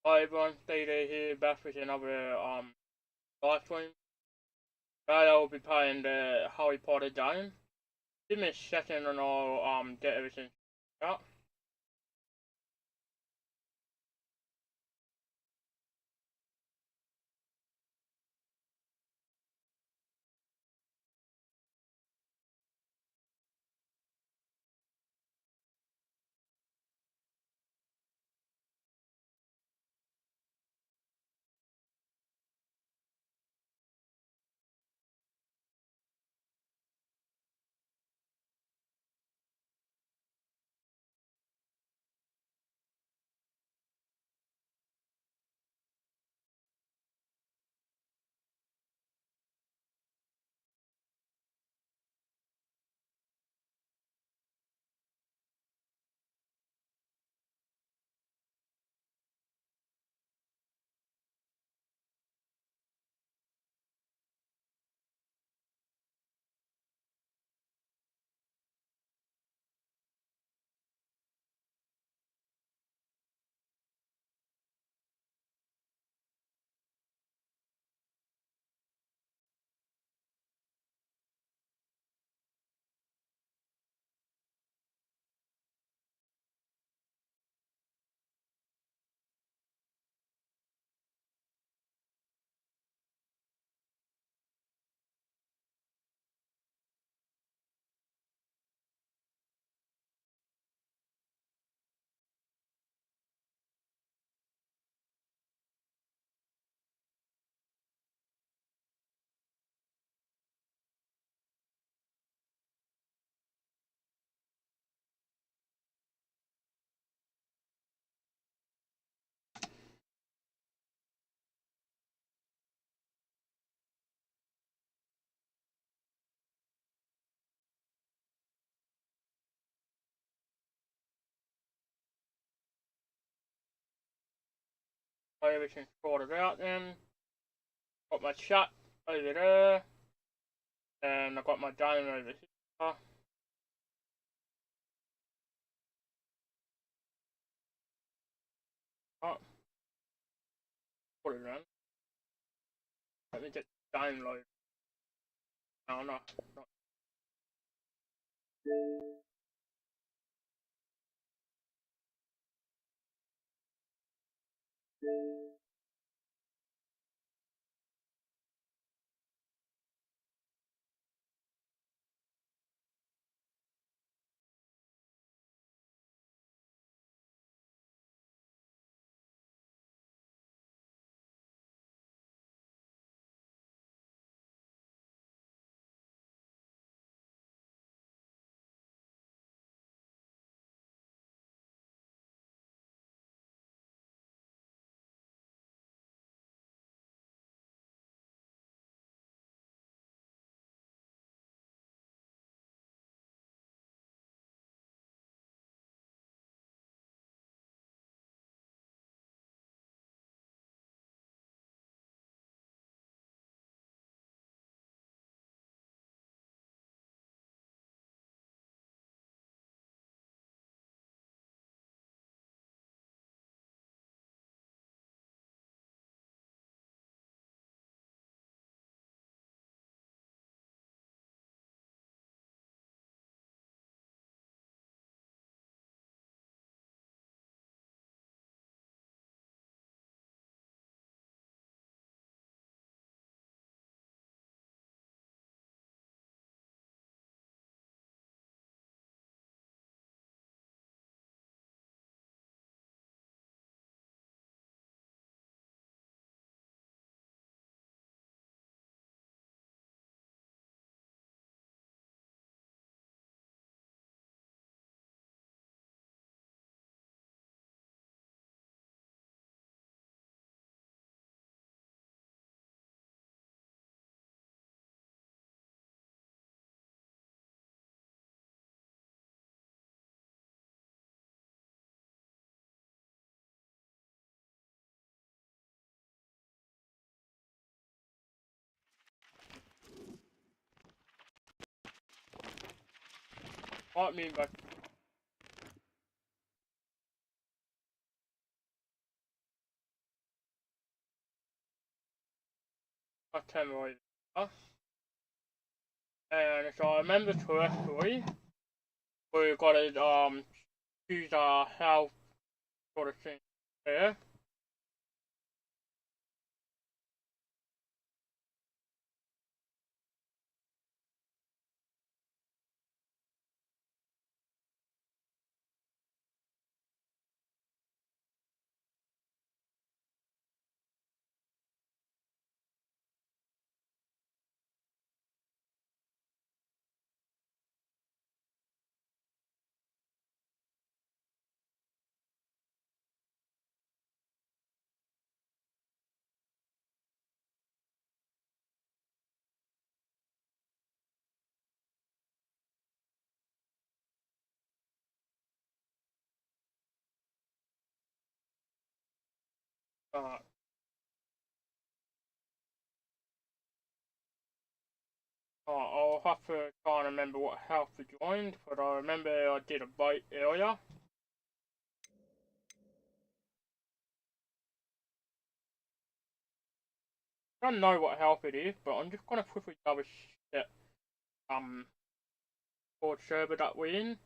Hi everyone, Day here, back with another live stream. Today I will be playing the Harry Potter game. Give me a second and I'll get everything out. Got everything sorted out then. Got my chat over there. And I got my game over here. Oh, put it in. Let me get the game loaded. No, no, not. Might mean back. I tell me what it is. And if I remember correctly, we gotta choose our health sort of thing there. Uh, I'll have to try and remember what health we joined, but I remember I did a bite earlier. I don't know what health it is, but I'm just gonna quickly double check Discord server that we're in.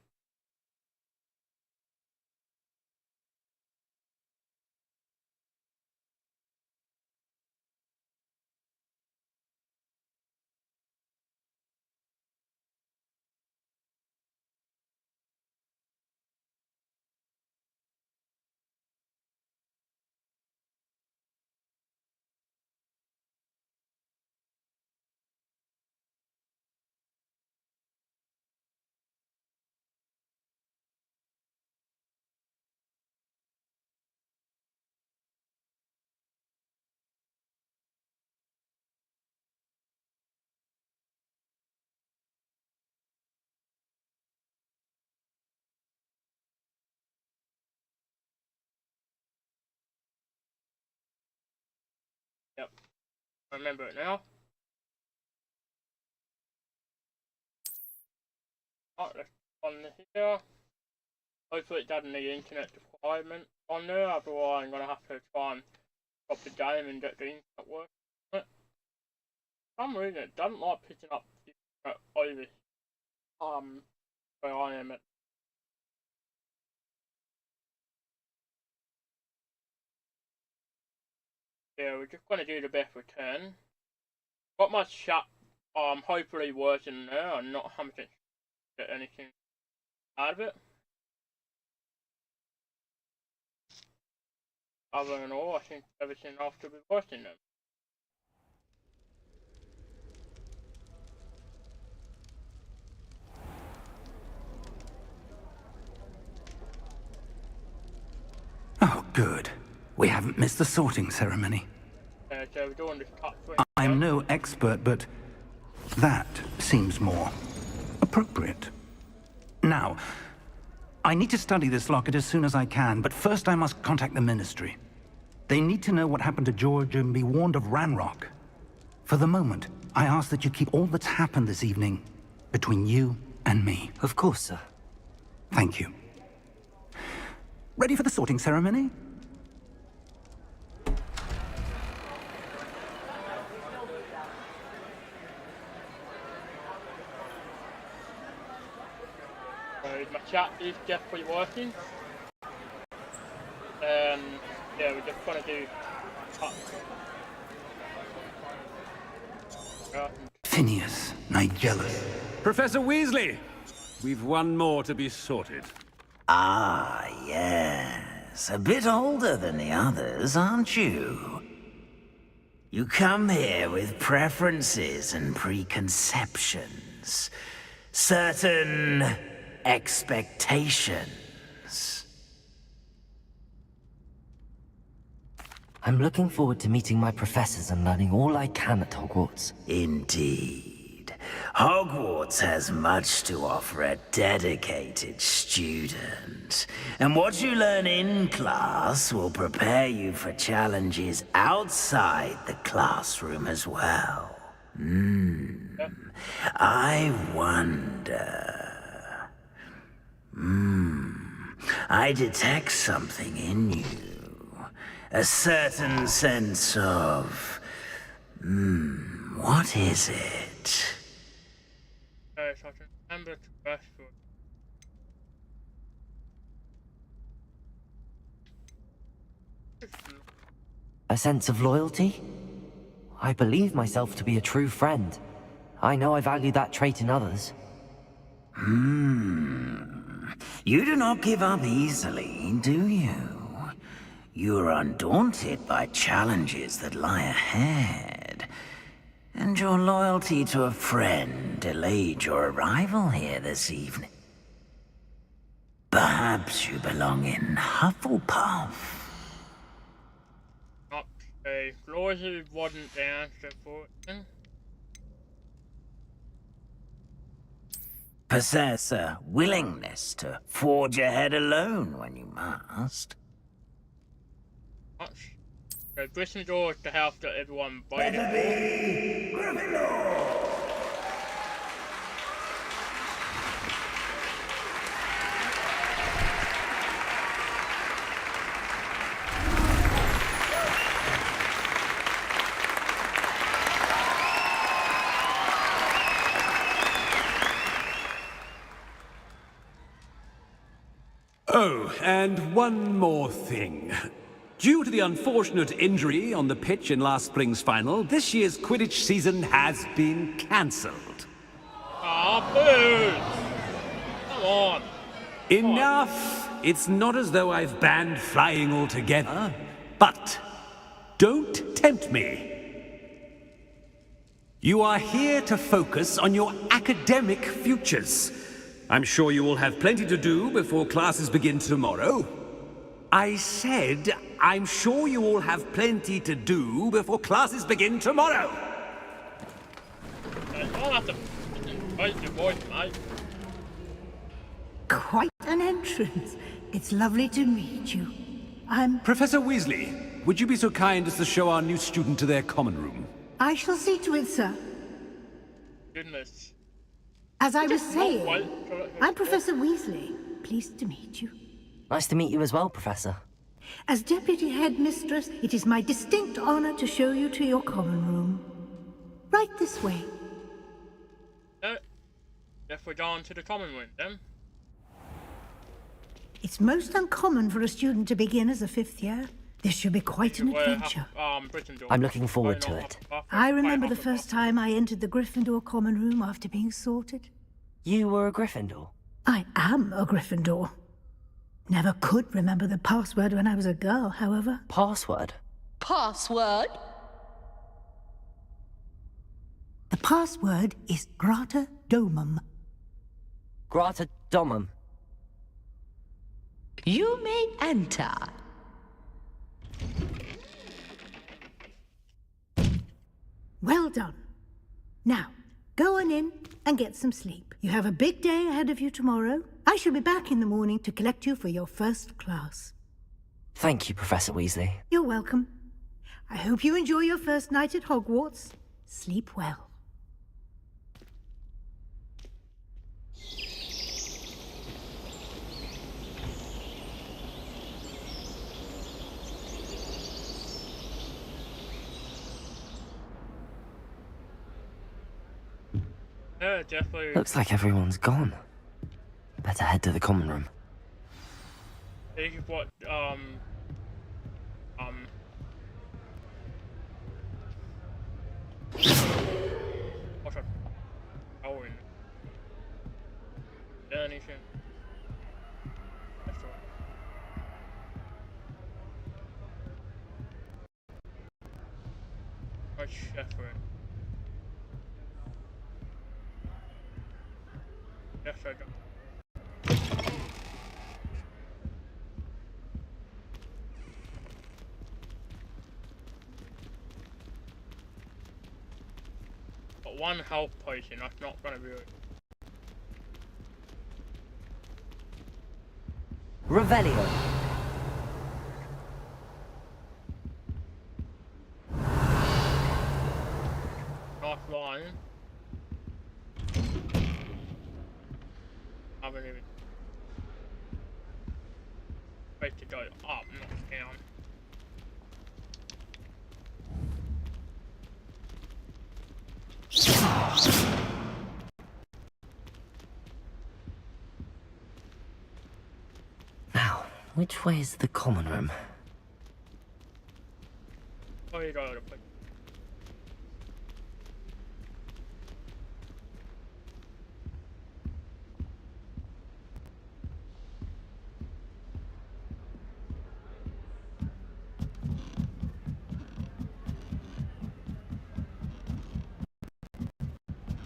Yep, I remember it now. Right, let's on here. Hopefully it doesn't need internet deployment on there, otherwise I'm gonna have to try and stop the game and get the internet working. For some reason it doesn't like picking up the internet over where I am at. Yeah, we're just gonna do the best we can. Got my chat hopefully working there. I'm not having to get anything out of it. Other than all, I think everything else should be working then. Oh, good. We haven't missed the sorting ceremony. So we're doing this cut through. I'm no expert, but that seems more appropriate. Now, I need to study this locket as soon as I can, but first I must contact the Ministry. They need to know what happened to George and be warned of Ranrock. For the moment, I ask that you keep all that's happened this evening between you and me. Of course, sir. Thank you. Ready for the sorting ceremony? My chat is definitely working. Yeah, we're just gonna do Phineas, Nigellus. Professor Weasley! We've one more to be sorted. Ah, yes. A bit older than the others, aren't you? You come here with preferences and preconceptions. Certain expectations. I'm looking forward to meeting my professors and learning all I can at Hogwarts. Indeed. Hogwarts has much to offer a dedicated student. And what you learn in class will prepare you for challenges outside the classroom as well. I wonder... I detect something in you. A certain sense of... What is it? Okay, so I can remember to best for A sense of loyalty? I believe myself to be a true friend. I know I value that trait in others. You do not give up easily, do you? You are undaunted by challenges that lie ahead. And your loyalty to a friend delayed your arrival here this evening. Perhaps you belong in Hufflepuff. okay. Loyalty wasn't the answer for it then. Possess a willingness to forge ahead alone when you must. Much. Okay, Gryffindor is the house that everyone voted for. Oh, and one more thing. Due to the unfortunate injury on the pitch in last spring's final, this year's Quidditch season has been cancelled. Ah, boo! Come on. Enough! It's not as though I've banned flying altogether. But don't tempt me. You are here to focus on your academic futures. I'm sure you will have plenty to do before classes begin tomorrow. I said, I'm sure you all have plenty to do before classes begin tomorrow. I don't have to raise your voice, mate. Quite an entrance. It's lovely to meet you. I'm... Professor Weasley, would you be so kind as to show our new student to their common room? I shall see to it, sir. Goodness. As I was saying, Well, I'm Professor Weasley. Pleased to meet you. Nice to meet you as well, Professor. As Deputy Headmistress, it is my distinct honor to show you to your common room. Right this way. If we're going to the common room then. It's most uncommon for a student to begin as a fifth year. This should be quite an adventure. Gryffindor. I'm looking forward to Not it. Hufflepuff, I remember quite the first time I entered the Gryffindor common room after being sorted. You were a Gryffindor? I am a Gryffindor. Never could remember the password when I was a girl, however. Password? Password? The password is Grata Domum. Grata Domum. You may enter. Well done. Now, go on in and get some sleep. You have a big day ahead of you tomorrow. I shall be back in the morning to collect you for your first class. Thank you, Professor Weasley. You're welcome. I hope you enjoy your first night at Hogwarts. Sleep well. Yeah, definitely. Looks like everyone's gone. Better head to the common room. This is what what's up? Owen. Anything. That's all. What's Shepard? Yes, I do. But one health potion, that's not gonna be it. Revelio. Not lying. I haven't even. Wait to go up, not down. Which way is the common room? Oh, you got it.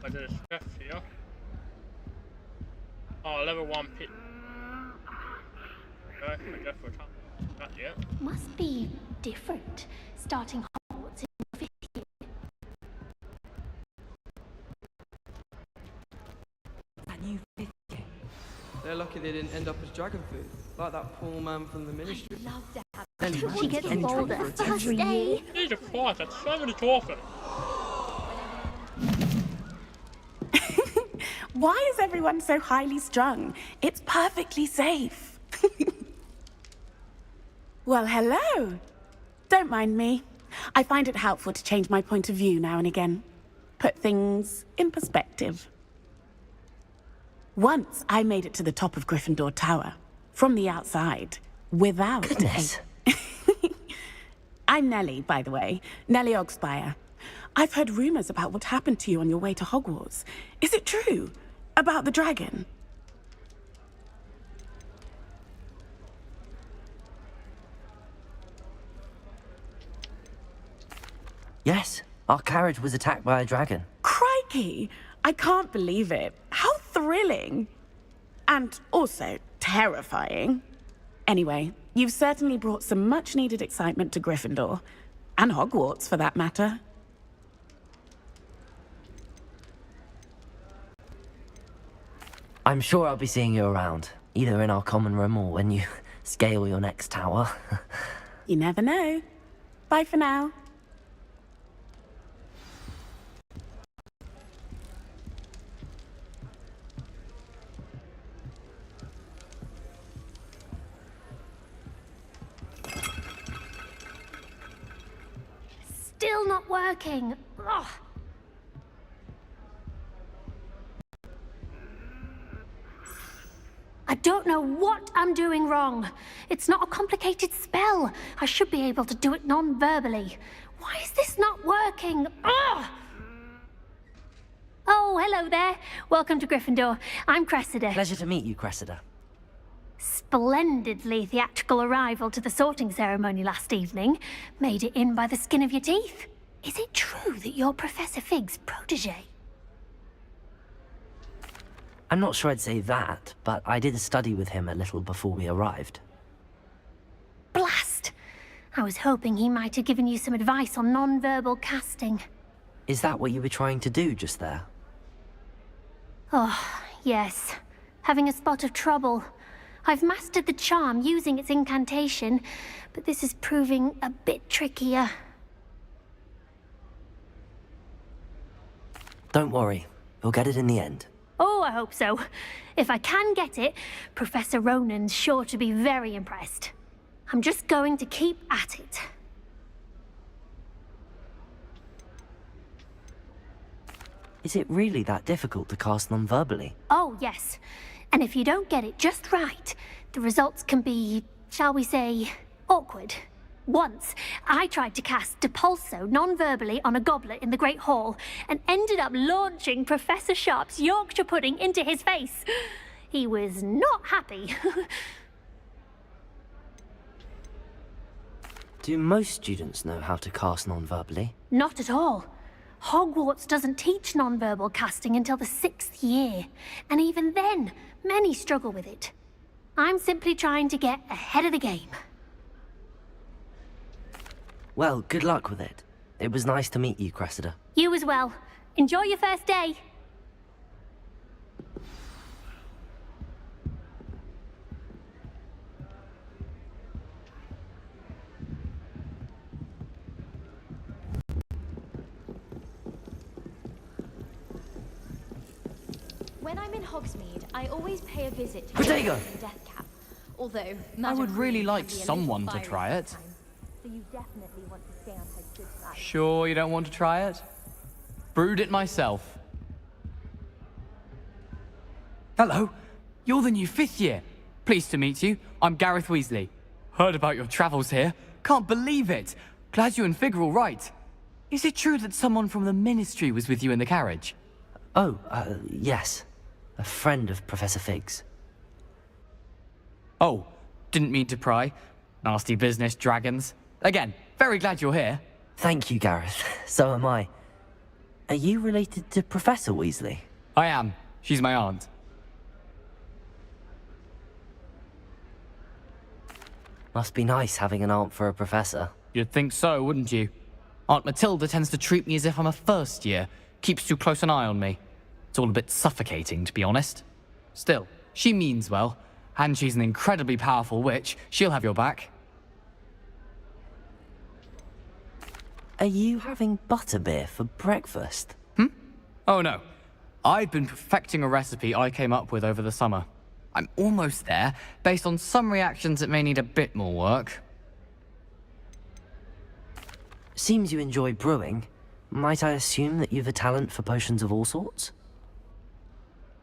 But there's stuff here. Oh, level 1 pit. Okay, I guess we're not yet. Must be different, starting Hogwarts in 50 years. They're lucky they didn't end up as dragon food, like that poor man from the ministry. Love to have she gets older every day. Jesus Christ, that's so many talking. Why is everyone so highly strung? It's perfectly safe. Well, hello. Don't mind me. I find it helpful to change my point of view now and again. Put things in perspective. Once I made it to the top of Gryffindor Tower, from the outside, without Goodness. I'm Nellie, by the way. Nellie Ogspire. I've heard rumors about what happened to you on your way to Hogwarts. Is it true? About the dragon? Yes, our carriage was attacked by a dragon. Crikey! I can't believe it. How thrilling! And also terrifying. Anyway, you've certainly brought some much-needed excitement to Gryffindor. And Hogwarts, for that matter. I'm sure I'll be seeing you around, either in our common room or when you scale your next tower. You never know. Bye for now. Still not working. Ugh. I don't know what I'm doing wrong. It's not a complicated spell. I should be able to do it non-verbally. Why is this not working? Ugh! Oh, hello there. Welcome to Gryffindor. I'm Cressida. Pleasure to meet you, Cressida. Splendidly theatrical arrival to the sorting ceremony last evening. Made it in by the skin of your teeth. Is it true that you're Professor Fig's protege? I'm not sure I'd say that, but I did study with him a little before we arrived. Blast! I was hoping he might have given you some advice on non-verbal casting. Is that what you were trying to do just there? Oh, yes. Having a spot of trouble. I've mastered the charm using its incantation, but this is proving a bit trickier. Don't worry, we'll get it in the end. Oh, I hope so. If I can get it, Professor Ronan's sure to be very impressed. I'm just going to keep at it. Is it really that difficult to cast non-verbally? Oh, yes. And if you don't get it just right, the results can be, shall we say, awkward. Once, I tried to cast Depulso non-verbally on a goblet in the Great Hall and ended up launching Professor Sharp's Yorkshire pudding into his face. He was not happy. Do most students know how to cast non-verbally? Not at all. Hogwarts doesn't teach non-verbal casting until the 6th year, and even then, many struggle with it. I'm simply trying to get ahead of the game. Well, good luck with it. It was nice to meet you, Cressida. You as well. Enjoy your first day. When I'm in Hogsmeade, I always pay a visit to Protego! the Death Cap. Although, I would really like can be a someone little to try fiery it. sometimes. So you definitely want to stay on her good side. Sure you don't want to try it? Brewed it myself. Hello, you're the new 5th year. Pleased to meet you. I'm Gareth Weasley. Heard about your travels here. Can't believe it. Glad you and Fig are all right. Is it true that someone from the Ministry was with you in the carriage? Oh, yes. A friend of Professor Fig's. Oh, didn't mean to pry. Nasty business, dragons. Again, very glad you're here. Thank you, Gareth. So am I. Are you related to Professor Weasley? I am. She's my aunt. Must be nice having an aunt for a professor. You'd think so, wouldn't you? Aunt Matilda tends to treat me as if I'm a first year. Keeps too close an eye on me. It's all a bit suffocating, to be honest. Still, she means well. And she's an incredibly powerful witch. She'll have your back. Are you having butterbeer for breakfast? Oh no. I've been perfecting a recipe I came up with over the summer. I'm almost there, based on some reactions that may need a bit more work. Seems you enjoy brewing. Might I assume that you've a talent for potions of all sorts?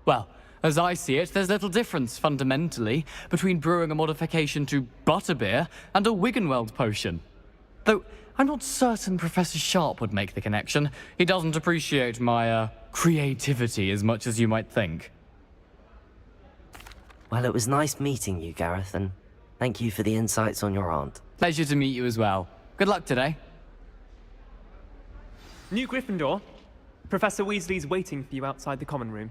Well, as I see it, there's little difference, fundamentally, between brewing a modification to butterbeer and a Wiggenweld potion. Though, I'm not certain Professor Sharp would make the connection. He doesn't appreciate my, creativity as much as you might think. Well, it was nice meeting you, Gareth, and thank you for the insights on your aunt. Pleasure to meet you as well. Good luck today. New Gryffindor. Professor Weasley's waiting for you outside the common room.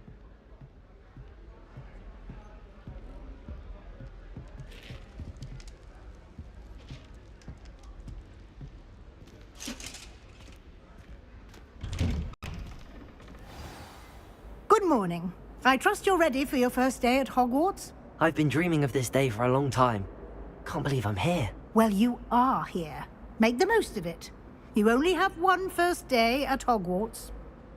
Good morning. I trust you're ready for your first day at Hogwarts? I've been dreaming of this day for a long time. Can't believe I'm here. Well, you are here. Make the most of it. You only have one first day at Hogwarts.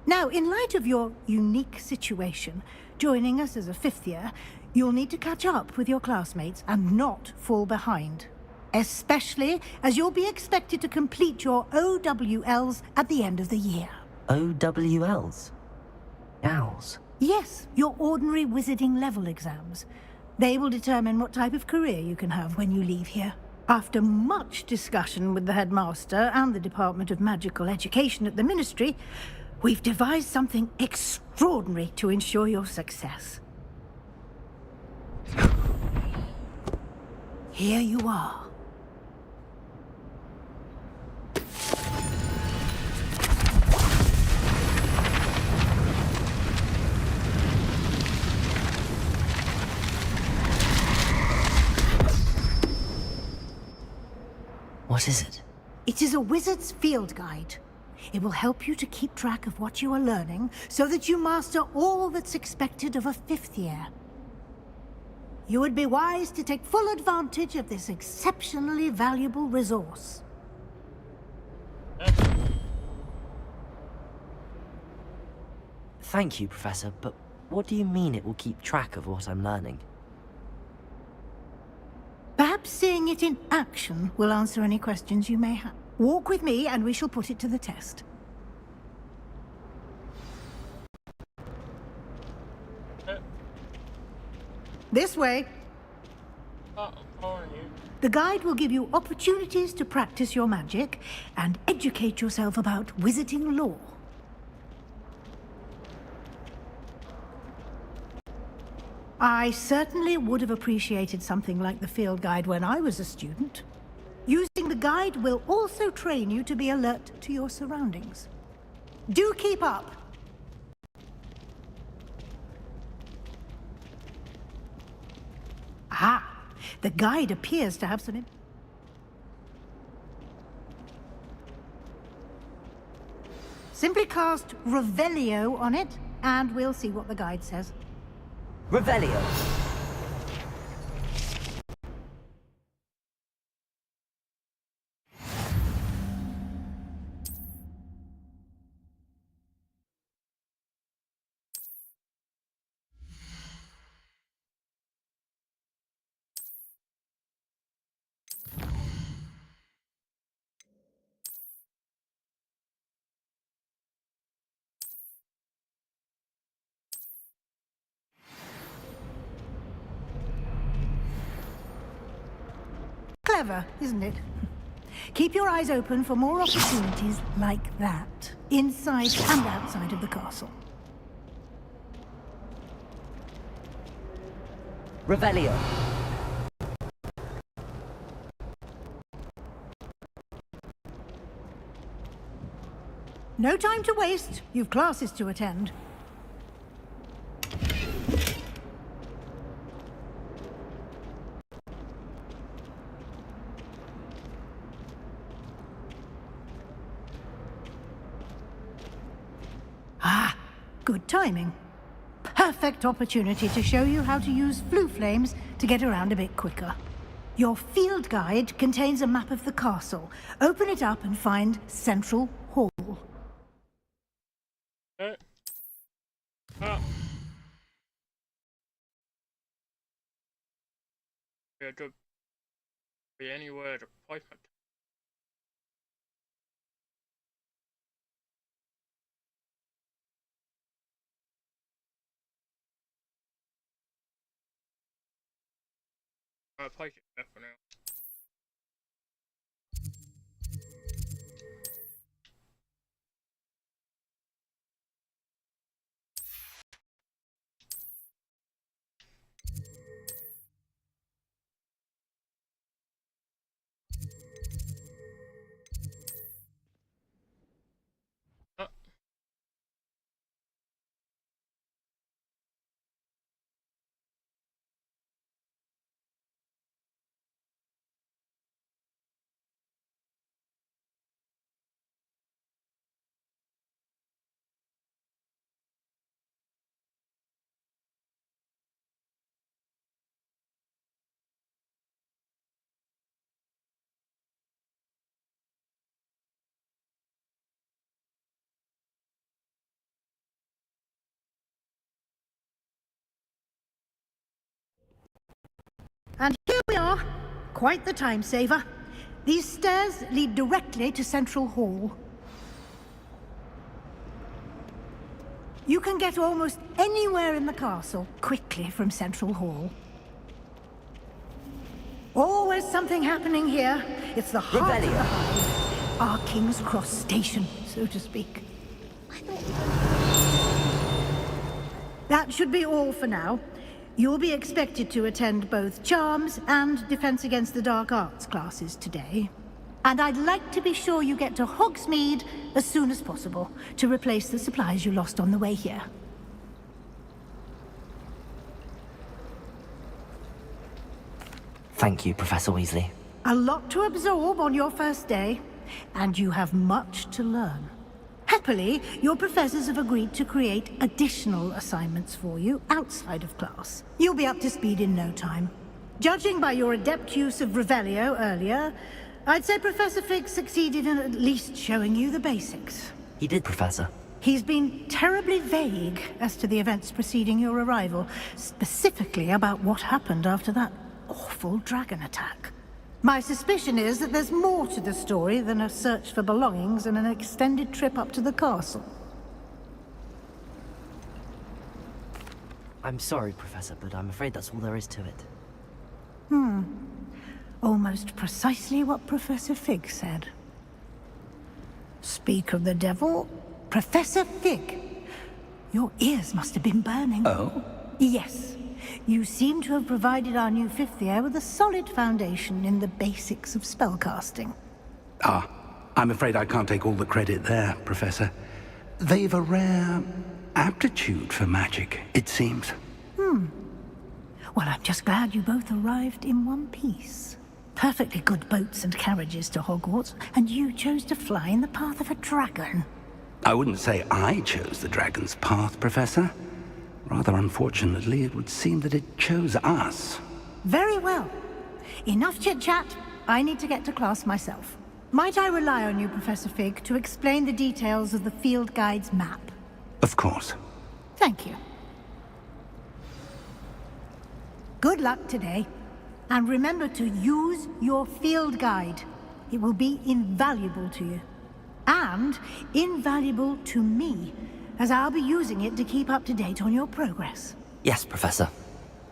Now, in light of your unique situation, joining us as a fifth year, you'll need to catch up with your classmates and not fall behind. Especially as you'll be expected to complete your OWLs at the end of the year. OWLs? Owls? Yes, your ordinary wizarding level exams. They will determine what type of career you can have when you leave here. After much discussion with the headmaster and the Department of Magical Education at the Ministry, we've devised something extraordinary to ensure your success. Here you are. What is it? It is a wizard's field guide. It will help you to keep track of what you are learning so that you master all that's expected of a fifth year. You would be wise to take full advantage of this exceptionally valuable resource. Thank you, Professor, but what do you mean it will keep track of what I'm learning? Perhaps seeing it in action will answer any questions you may have. Walk with me and we shall put it to the test. This way. The guide will give you opportunities to practice your magic and educate yourself about wizarding lore. I certainly would have appreciated something like the field guide when I was a student. Using the guide will also train you to be alert to your surroundings. Do keep up! Ah, the guide appears to have some... Simply cast Revelio on it, and we'll see what the guide says. Revelio. clever, isn't it? Keep your eyes open for more opportunities like that, inside and outside of the castle. Revelio. No time to waste. You've classes to attend. Ah, good timing. Perfect opportunity to show you how to use flue flames to get around a bit quicker. Your field guide contains a map of the castle. Open it up and find Central Hall. Okay. Ah. Yeah, could be anywhere to placement. Place it there for now. And here we are. Quite the time saver. These stairs lead directly to Central Hall. You can get almost anywhere in the castle quickly from Central Hall. Always something happening here. It's the heart of the Hive. Our King's Cross station, so to speak. That should be all for now. You'll be expected to attend both Charms and Defense Against the Dark Arts classes today. And I'd like to be sure you get to Hogsmeade as soon as possible to replace the supplies you lost on the way here. Thank you, Professor Weasley. A lot to absorb on your first day, and you have much to learn. Happily, your professors have agreed to create additional assignments for you outside of class. You'll be up to speed in no time. Judging by your adept use of Revelio earlier, I'd say Professor Fig succeeded in at least showing you the basics. He did, Professor. He's been terribly vague as to the events preceding your arrival, specifically about what happened after that awful dragon attack. My suspicion is that there's more to the story than a search for belongings and an extended trip up to the castle. I'm sorry, Professor, but I'm afraid that's all there is to it. Almost precisely what Professor Fig said. Speak of the devil, Professor Fig. Your ears must have been burning. Oh? Yes. You seem to have provided our new fifth year with a solid foundation in the basics of spellcasting. Ah, I'm afraid I can't take all the credit there, Professor. They've a rare aptitude for magic, it seems. Well, I'm just glad you both arrived in one piece. Perfectly good boats and carriages to Hogwarts, and you chose to fly in the path of a dragon. I wouldn't say I chose the dragon's path, Professor. Rather unfortunately, it would seem that it chose us. Very well. Enough chit-chat. I need to get to class myself. Might I rely on you, Professor Fig, to explain the details of the field guide's map? Of course. Thank you. Good luck today. And remember to use your field guide. It will be invaluable to you. And invaluable to me, as I'll be using it to keep up to date on your progress. Yes, Professor.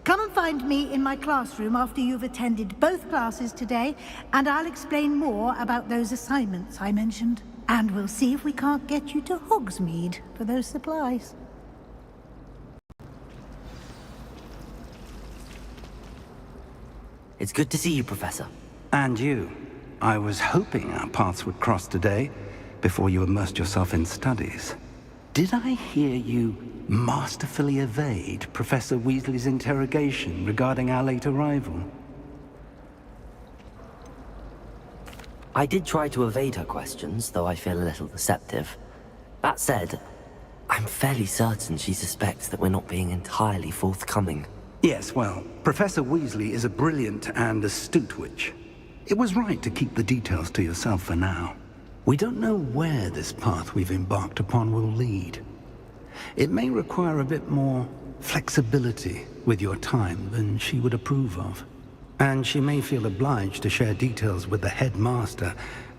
Come and find me in my classroom after you've attended both classes today, and I'll explain more about those assignments I mentioned. And we'll see if we can't get you to Hogsmeade for those supplies. It's good to see you, Professor. And you. I was hoping our paths would cross today, before you immersed yourself in studies. Did I hear you masterfully evade Professor Weasley's interrogation regarding our late arrival? I did try to evade her questions, though I feel a little deceptive. That said, I'm fairly certain she suspects that we're not being entirely forthcoming. Yes, well, Professor Weasley is a brilliant and astute witch. It was right to keep the details to yourself for now. We don't know where this path we've embarked upon will lead. It may require a bit more flexibility with your time than she would approve of. And she may feel obliged to share details with the headmaster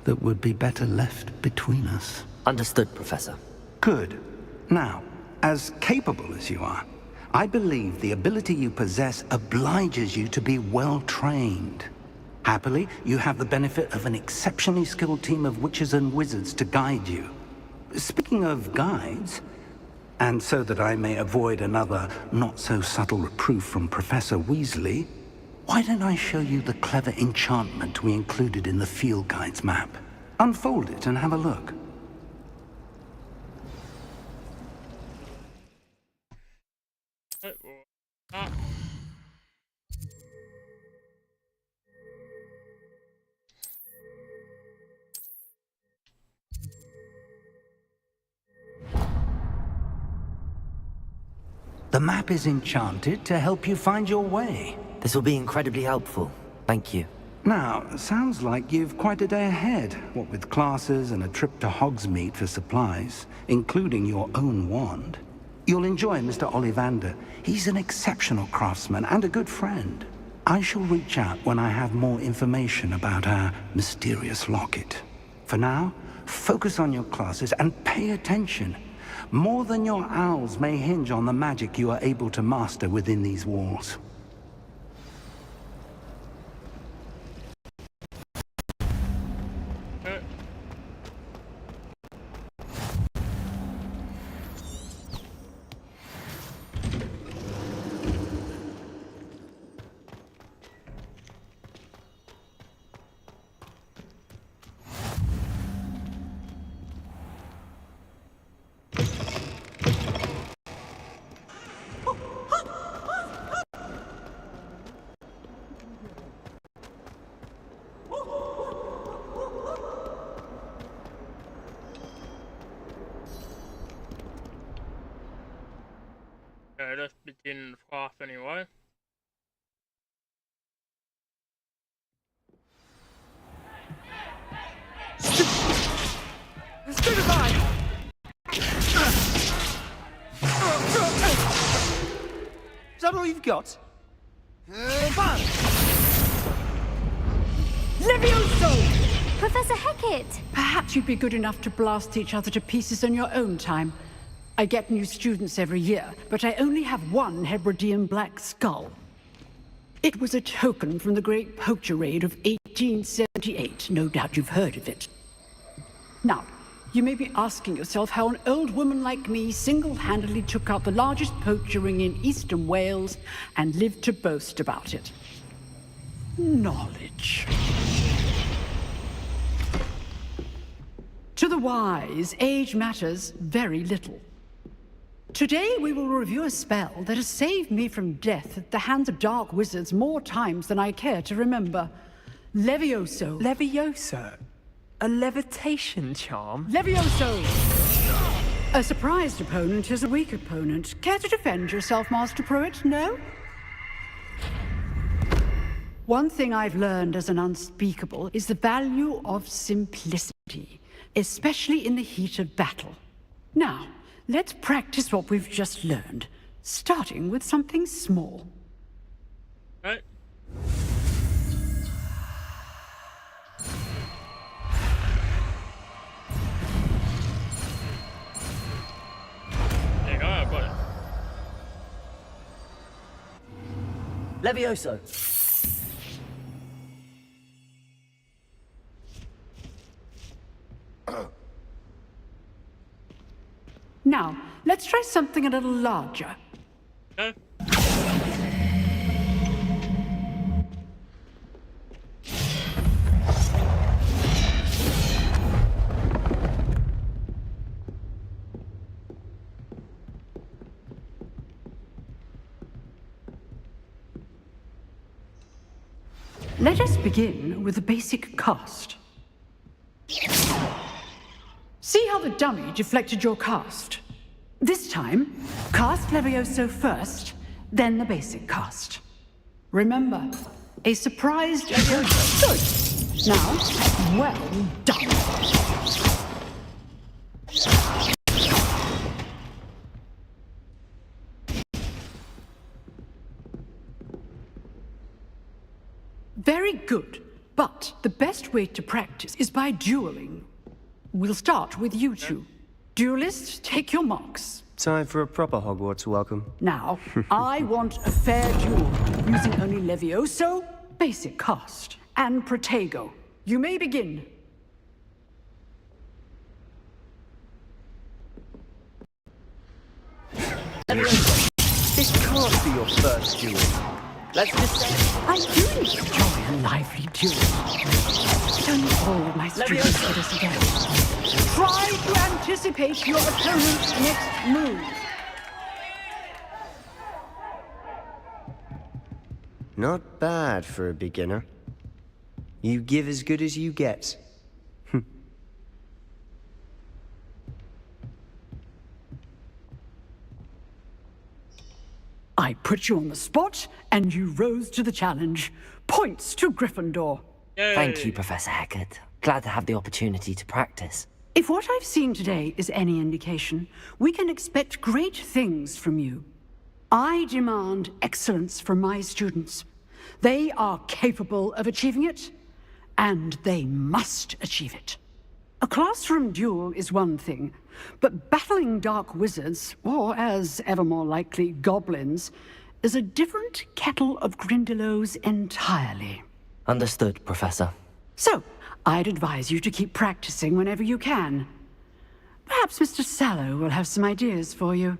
that would be better left between us. Understood, Professor. Good. Now, as capable as you are, I believe the ability you possess obliges you to be well trained. Happily, you have the benefit of an exceptionally skilled team of witches and wizards to guide you. Speaking of guides, and so that I may avoid another not-so-subtle reproof from Professor Weasley, why don't I show you the clever enchantment we included in the field guide's map? Unfold it and have a look. The map is enchanted to help you find your way. This will be incredibly helpful. Thank you. Now, sounds like you've quite a day ahead, what with classes and a trip to Hogsmeade for supplies, including your own wand. You'll enjoy Mr. Ollivander. He's an exceptional craftsman and a good friend. I shall reach out when I have more information about our mysterious locket. For now, focus on your classes and pay attention. More than your owls may hinge on the magic you are able to master within these walls. Okay, let's begin the path anyway. Stupefy! Is that all you've got? Levioso! Professor Hecat! Perhaps you'd be good enough to blast each other to pieces in your own time. I get new students every year, but I only have one Hebridean black skull. It was a token from the Great Poacher Raid of 1878. No doubt you've heard of it. Now, you may be asking yourself how an old woman like me single-handedly took out the largest poacher ring in eastern Wales and lived to boast about it. Knowledge. To the wise, age matters very little. Today we will review a spell that has saved me from death at the hands of dark wizards more times than I care to remember. Levioso. Levioso? A levitation charm? Levioso! A surprised opponent is a weak opponent. Care to defend yourself, Master Pruitt? No? One thing I've learned as an unspeakable is the value of simplicity, especially in the heat of battle. Now, let's practice what we've just learned, starting with something small. Right. There you go, I've got it. Levioso! Now, let's try something a little larger. Okay. Let us begin with the basic cast. See how the dummy deflected your cast? This time, cast Levioso first, then the basic cast. Remember, a surprised Levioso. Good. Now, well done. Very good. But the best way to practice is by dueling. We'll start with you two. Duelists, take your marks. Time for a proper Hogwarts welcome. Now, I want a fair duel, using only Levioso, basic cast, and Protego. You may begin. This can't be your first duel. Let's just say I do enjoy a lively duel. Don't all of my students for this again. Try to anticipate your opponent's next move. not bad for a beginner. You give as good as you get. I put you on the spot, and you rose to the challenge. Points to Gryffindor. Thank you, Professor Hecat. Glad to have the opportunity to practice. If what I've seen today is any indication, we can expect great things from you. I demand excellence from my students. They are capable of achieving it, and they must achieve it. A classroom duel is one thing, but battling dark wizards, or as ever more likely, goblins, is a different kettle of Grindylows entirely. Understood, Professor. So, I'd advise you to keep practicing whenever you can. Perhaps Mr. Sallow will have some ideas for you.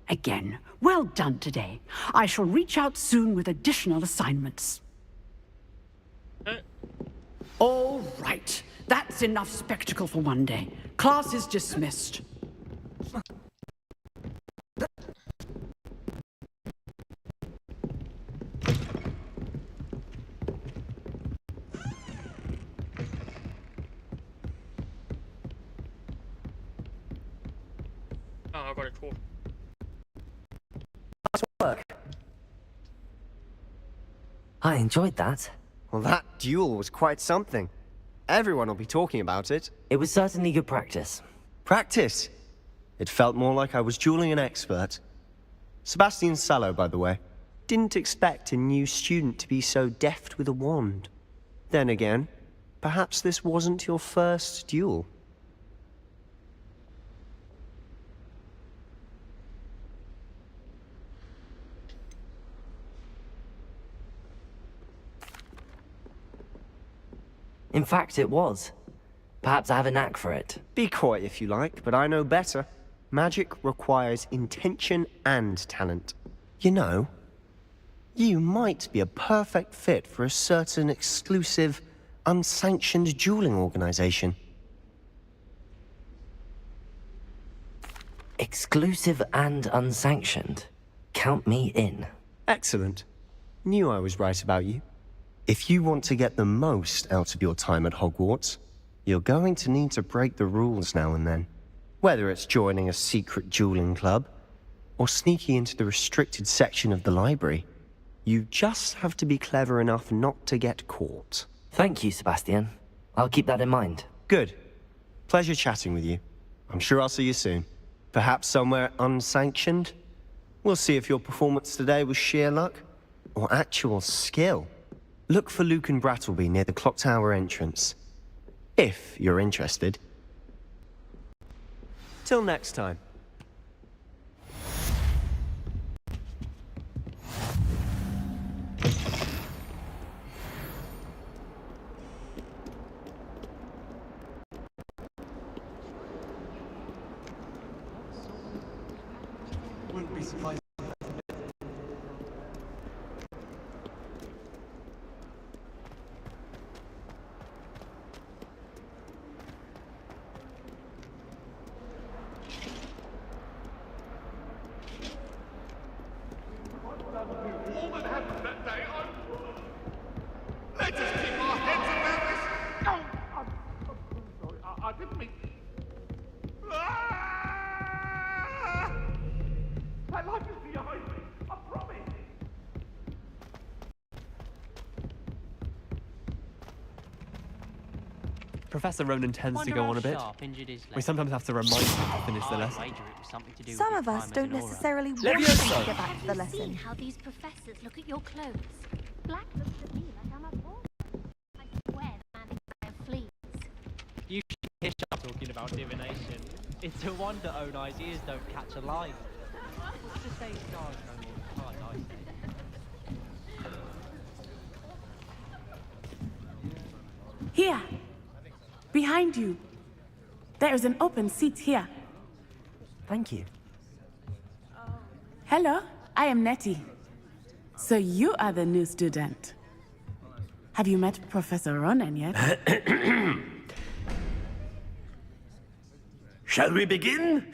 Again, well done today. I shall reach out soon with additional assignments. All right. That's enough spectacle for one day. Class is dismissed. Oh, I got a call. Nice work. I enjoyed that. Well, that duel was quite something. Everyone will be talking about it. It was certainly good practice. Practice? It felt more like I was dueling an expert. Sebastian Sallow, by the way. Didn't expect a new student to be so deft with a wand. Then again, perhaps this wasn't your first duel. In fact, it was. Perhaps I have a knack for it. Be coy if you like, but I know better. Magic requires intention and talent. You know, you might be a perfect fit for a certain exclusive, unsanctioned dueling organization. Exclusive and unsanctioned. Count me in. Excellent. Knew I was right about you. If you want to get the most out of your time at Hogwarts, you're going to need to break the rules now and then. Whether it's joining a secret dueling club, or sneaking into the restricted section of the library, you just have to be clever enough not to get caught. Thank you, Sebastian. I'll keep that in mind. Good. Pleasure chatting with you. I'm sure I'll see you soon. Perhaps somewhere unsanctioned? We'll see if your performance today was sheer luck, or actual skill. Look for Lucan Brattleby near the Clock Tower entrance. If you're interested. Till next time. Wouldn't be surprised. Let's just keep our heads around this. Oh, I'm sorry. I didn't mean. Ah! My life is behind me. I promise. Professor Ronan tends to go on a bit. We sometimes have to remind him to finish the lesson. Some of us don't necessarily want Levioso. them to get back to the Have you lesson. seen how these professors look at your clothes? Black looks at me like I'm a boy. I swear the man thinks I have fleas. You should hear Shah talking about divination. It's a wonder Onai's ears don't catch a line. What's to say stars no more cards, I say. Here. Behind you. There is an open seat here. Thank you. Hello, I am Nettie. So you are the new student. Have you met Professor Ronan yet? Shall we begin?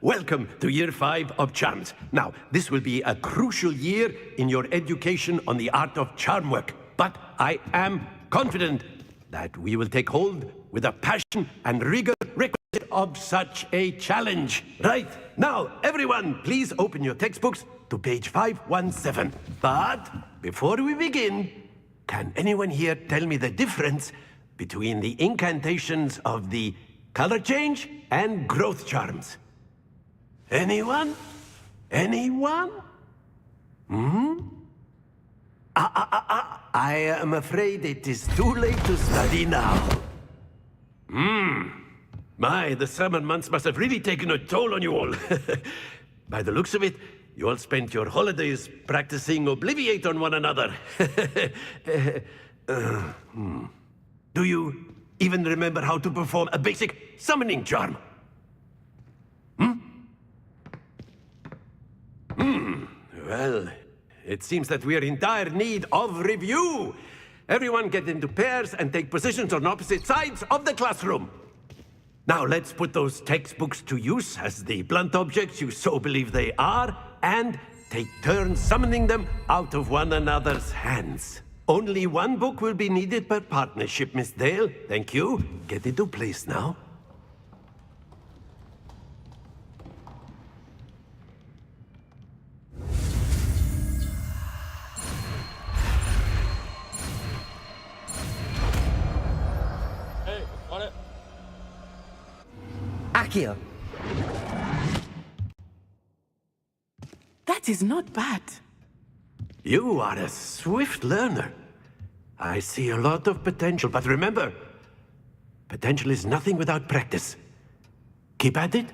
Welcome to Year 5 of Charms. Now, this will be a crucial year in your education on the art of charm work. But I am confident that we will take hold with the passion and rigor requisite of such a challenge. Right, now, everyone, please open your textbooks to page 517. But before we begin, can anyone here tell me the difference between the incantations of the color change and growth charms? Anyone? Anyone? I am afraid it is too late to study now. My, the summer months must have really taken a toll on you all. By the looks of it, you all spent your holidays practicing Obliviate on one another. Do you even remember how to perform a basic summoning charm? Well, it seems that we are in dire need of review. Everyone get into pairs and take positions on opposite sides of the classroom. Now let's put those textbooks to use as the blunt objects you so believe they are, and take turns summoning them out of one another's hands. Only one book will be needed per partnership, Miss Dale. Thank you. Get into place now. Hey, got it. Accio. That is not bad. You are a swift learner. I see a lot of potential, but remember, potential is nothing without practice. Keep at it.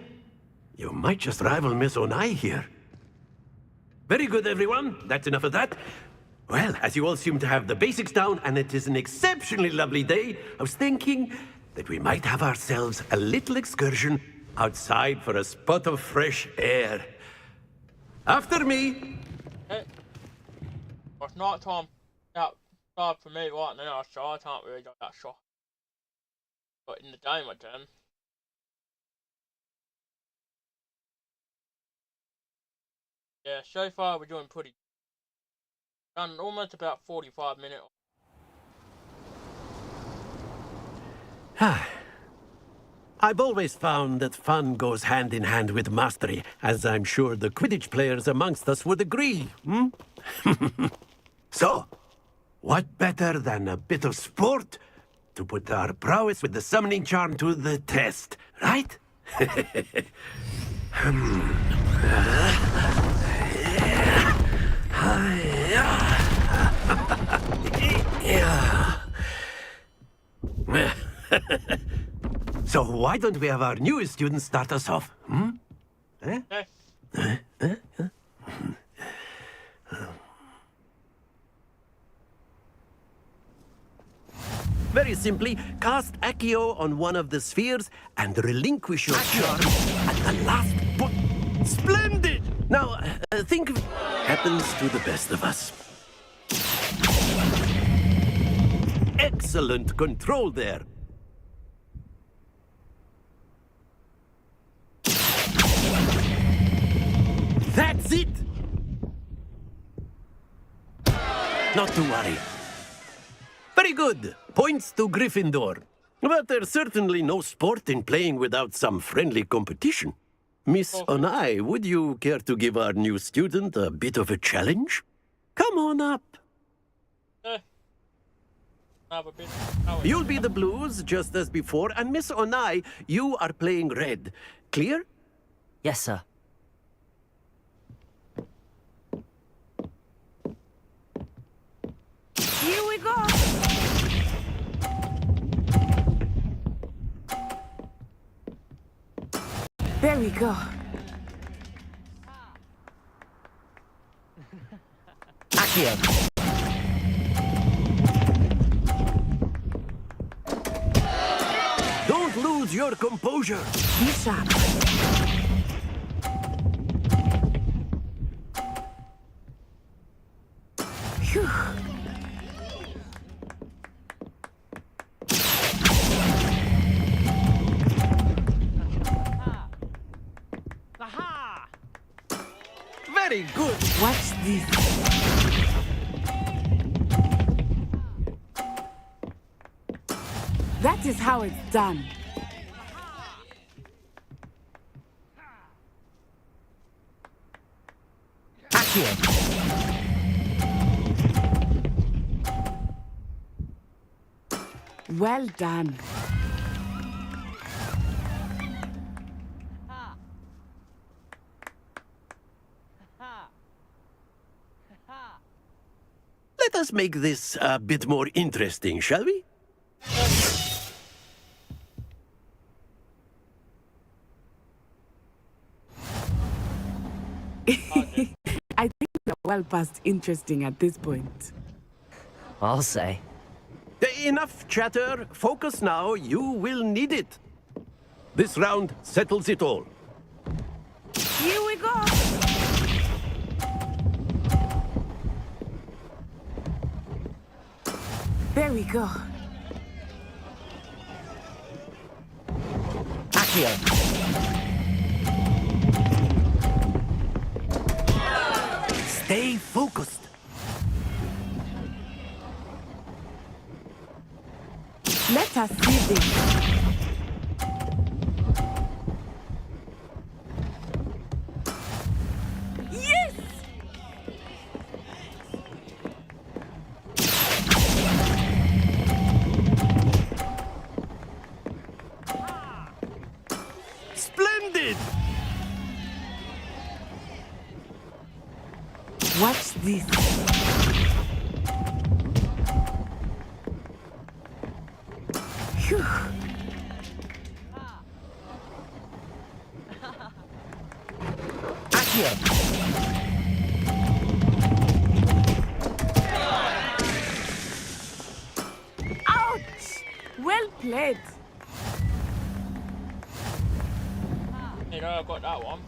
You might just rival Miss Onai here. Very good, everyone. That's enough of that. Well, as you all seem to have the basics down, and it is an exceptionally lovely day, I was thinking that we might have ourselves a little excursion outside for a spot of fresh air. After me. Hey. Well, it's night time. That time for me right now, so I can't really get that shot. But in the game I can. Yeah, so far we're doing pretty. Done almost about 45 minutes. I've always found that fun goes hand in hand with mastery, as I'm sure the Quidditch players amongst us would agree, So, what better than a bit of sport to put our prowess with the summoning charm to the test, right? So why don't we have our newest student start us off? Very simply, cast Accio on one of the spheres and relinquish your charm at the last point. Splendid! Now, think of... Happens to the best of us. Excellent control there. That's it! Not to worry. Very good. Points to Gryffindor. But there's certainly no sport in playing without some friendly competition. Miss Onai, would you care to give our new student a bit of a challenge? Come on up. You'll be the blues, just as before, and Miss Onai, you are playing red. Clear? Yes, sir. Here we go! There we go. Accio. Don't lose your composure. Be sharp. Phew. Very good. Watch this. That is how it's done. Well done. Let us make this a bit more interesting, shall we? I think we're well past interesting at this point. I'll say. Enough chatter. Focus now. You will need it. This round settles it all. Here we go. There we go. Accio. Stay focused. Let us see this. Yes! Splendid! Watch this. Phew. Accio. Ouch! Well played. You know, I got that one.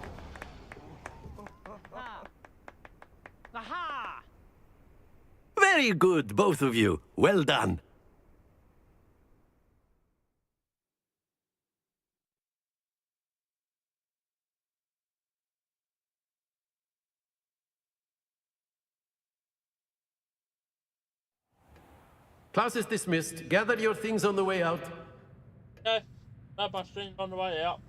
Very good, both of you. Well done. Class is dismissed. Gather your things on the way out. Okay, grab my strings on the way out.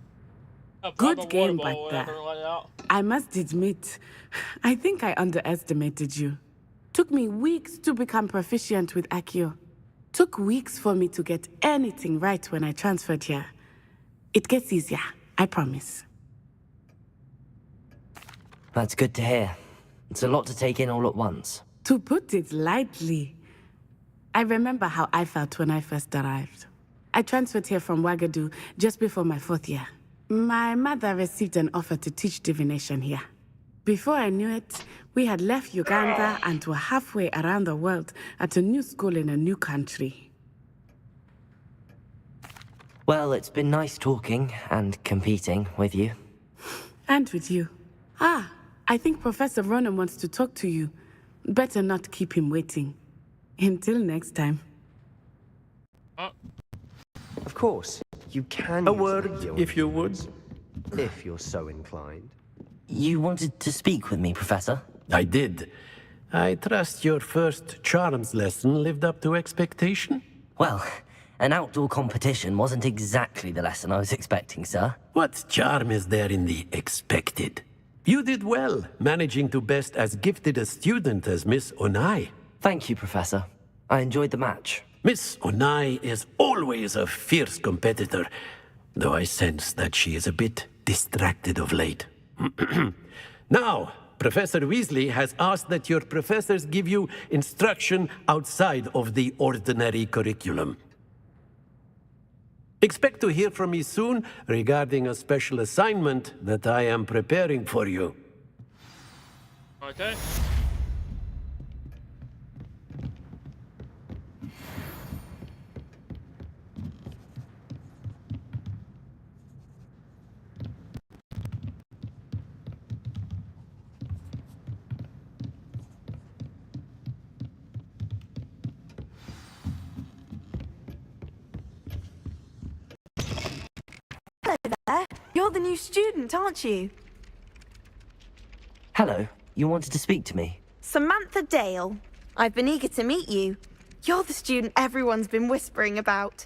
Good game back there. I must admit, I think I underestimated you. Took me weeks to become proficient with Accio. Took weeks for me to get anything right when I transferred here. It gets easier, I promise. That's good to hear. It's a lot to take in all at once. To put it lightly, I remember how I felt when I first arrived. I transferred here from Wagadu just before my 4th year. My mother received an offer to teach divination here. Before I knew it, we had left Uganda and were halfway around the world at a new school in a new country. Well, it's been nice talking and competing with you. And with you. Ah, I think Professor Ronan wants to talk to you. Better not keep him waiting. Until next time. Of course, you can A use word, Accio if you would. if you're so inclined. You wanted to speak with me, Professor? I did. I trust your first charms lesson lived up to expectation? Well, an outdoor competition wasn't exactly the lesson I was expecting, sir. What charm is there in the expected? You did well, managing to best as gifted a student as Miss Onai. Thank you, Professor. I enjoyed the match. Miss Onai is always a fierce competitor, though I sense that she is a bit distracted of late. Now, Professor Weasley has asked that your professors give you instruction outside of the ordinary curriculum. Expect to hear from me soon regarding a special assignment that I am preparing for you. Okay. Hello there. You're the new student, aren't you? Hello, you wanted to speak to me? Samantha Dale. I've been eager to meet you. You're the student everyone's been whispering about.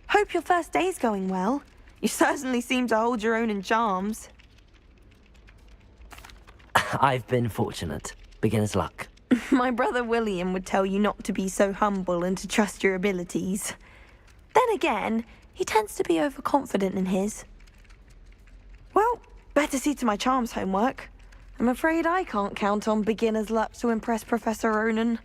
Hope your first day's going well. You certainly seem to hold your own in charms. I've been fortunate. Beginner's luck. My brother William would tell you not to be so humble and to trust your abilities. Then again, he tends to be overconfident in his. Well, better see to my charms homework. I'm afraid I can't count on beginner's luck to impress Professor Ronan.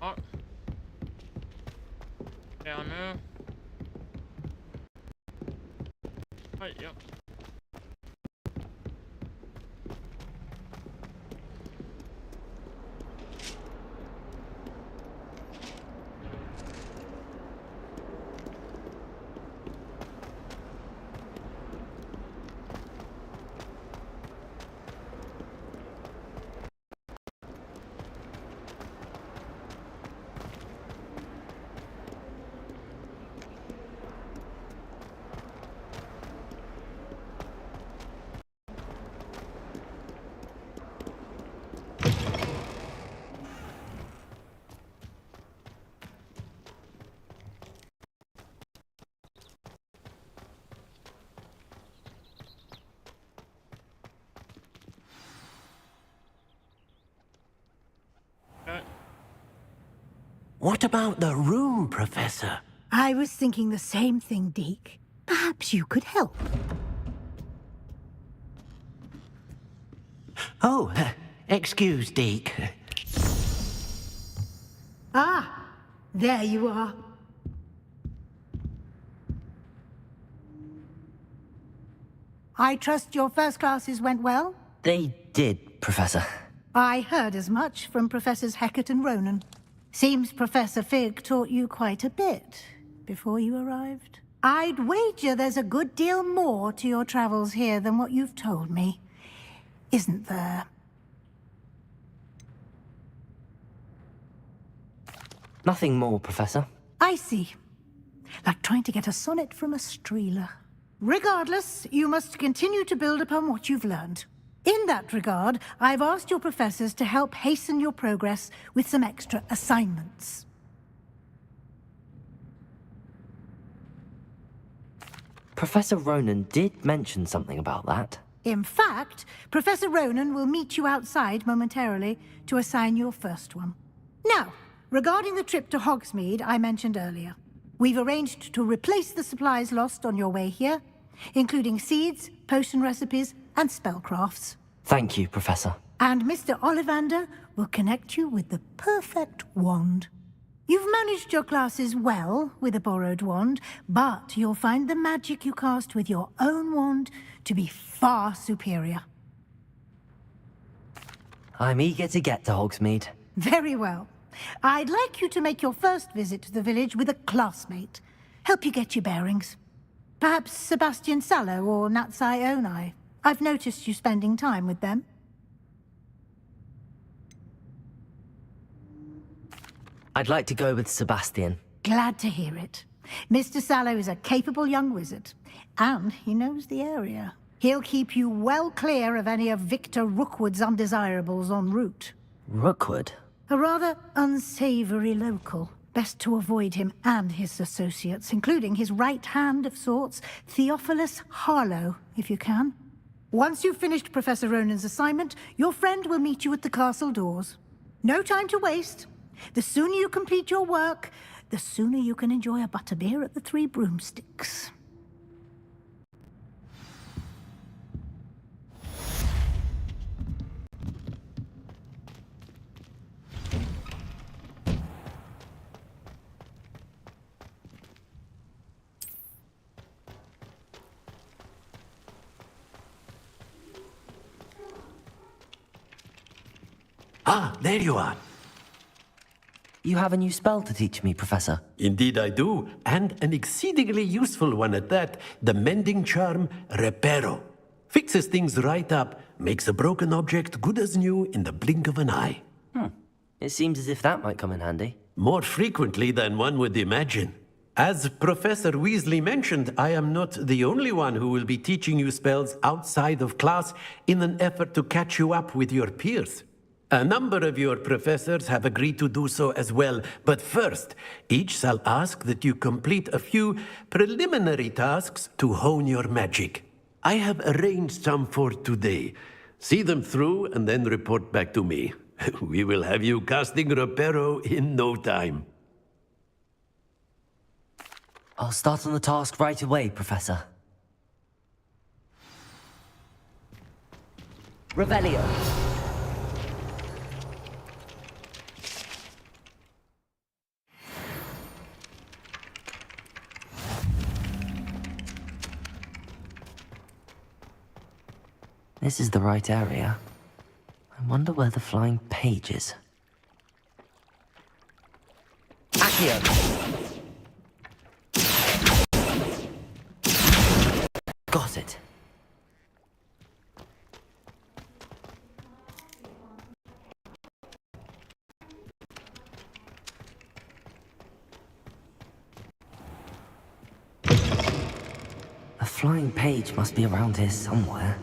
Oh. Down there. Right, yep. What about the room, Professor? I was thinking the same thing, Deke. Perhaps you could help. Oh, excuse, Deke. Ah, there you are. I trust your first classes went well? They did, Professor. I heard as much from Professors Hecat and Ronan. Seems Professor Fig taught you quite a bit before you arrived. I'd wager there's a good deal more to your travels here than what you've told me. Isn't there? Nothing more, Professor. I see. like trying to get a sonnet from a Streeler. Regardless, you must continue to build upon what you've learned. In that regard, I've asked your professors to help hasten your progress with some extra assignments. Professor Ronan did mention something about that. In fact, Professor Ronan will meet you outside momentarily to assign your first one. Now, regarding the trip to Hogsmeade I mentioned earlier, we've arranged to replace the supplies lost on your way here, including seeds, potion recipes, and spellcrafts. Thank you, Professor. And Mr. Ollivander will connect you with the perfect wand. You've managed your classes well with a borrowed wand, but you'll find the magic you cast with your own wand to be far superior. I'm eager to get to Hogsmeade. Very well. I'd like you to make your first visit to the village with a classmate. Help you get your bearings. Perhaps Sebastian Sallow or Natsai Onai. I've noticed you spending time with them. I'd like to go with Sebastian. Glad to hear it. Mr. Sallow is a capable young wizard, and he knows the area. He'll keep you well clear of any of Victor Rookwood's undesirables en route. Rookwood? A rather unsavory local. Best to avoid him and his associates, including his right hand of sorts, Theophilus Harlow, if you can. Once you've finished Professor Ronan's assignment, your friend will meet you at the castle doors. No time to waste. The sooner you complete your work, the sooner you can enjoy a butterbeer at the Three Broomsticks. Ah, there you are. You have a new spell to teach me, Professor. Indeed I do, and an exceedingly useful one at that. The mending charm, Reparo. Fixes things right up, makes a broken object good as new in the blink of an eye. It seems as if that might come in handy. More frequently than one would imagine. As Professor Weasley mentioned, I am not the only one who will be teaching you spells outside of class in an effort to catch you up with your peers. A number of your professors have agreed to do so as well, but first, each shall ask that you complete a few preliminary tasks to hone your magic. I have arranged some for today. See them through and then report back to me. We will have you casting Reparo in no time. I'll start on the task right away, Professor. Revelio. This is the right area. I wonder where the flying page is. Accio! Got it. A flying page must be around here somewhere.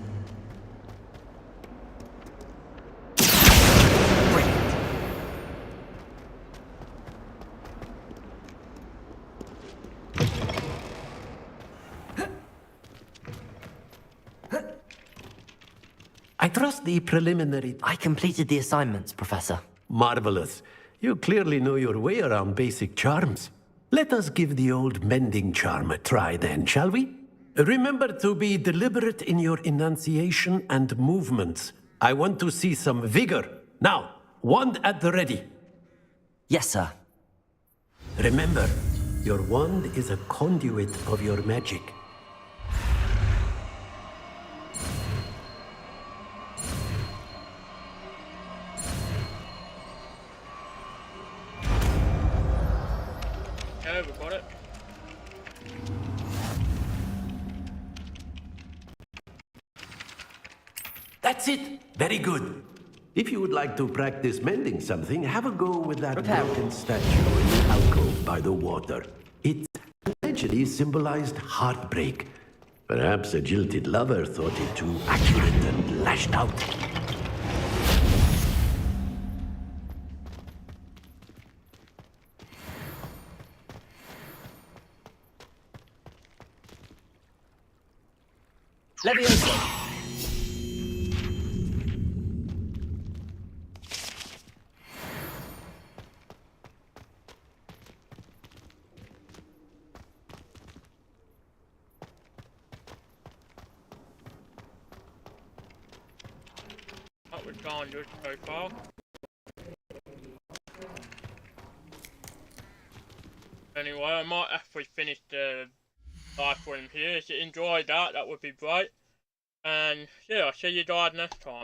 I trust the preliminary... I completed the assignments, Professor. Marvelous. You clearly know your way around basic charms. Let us give the old mending charm a try then, shall we? Remember to be deliberate in your enunciation and movements. I want to see some vigor. Now, wand at the ready. Yes, sir. Remember, your wand is a conduit of your magic. Yeah, we got it. That's it. Very good. If you would like to practice mending something, have a go with that broken statue in the alcove by the water. It's eventually symbolized heartbreak. Perhaps a jilted lover thought it too accurate and lashed out. Leviosa! That was gone good so far. Anyway, I might actually finish the live stream here. If you enjoyed that, that would be great. And yeah, I'll see you guys next time.